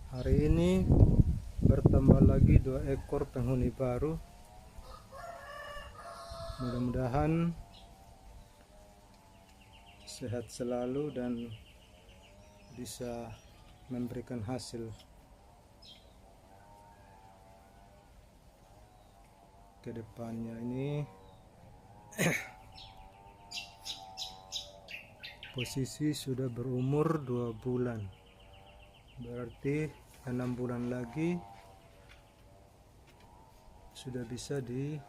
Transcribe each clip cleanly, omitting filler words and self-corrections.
Hari ini bertambah lagi 2 ekor penghuni baru. Mudah-mudahan sehat selalu dan bisa memberikan hasil ke depannya. Ini posisi sudah berumur 2 bulan, berarti 6 bulan lagi sudah bisa dikawinkan.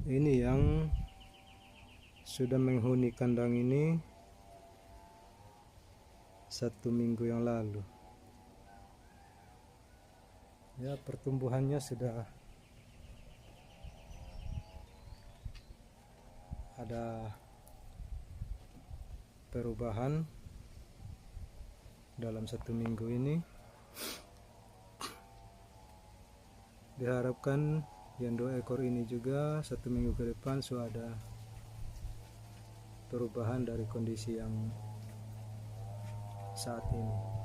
Ini yang sudah menghuni kandang ini 1 minggu yang lalu. Ya, pertumbuhannya sudah ada perubahan dalam 1 minggu ini. Diharapkan yang 2 ekor ini juga 1 minggu ke depan sudah ada perubahan dari kondisi yang saat ini.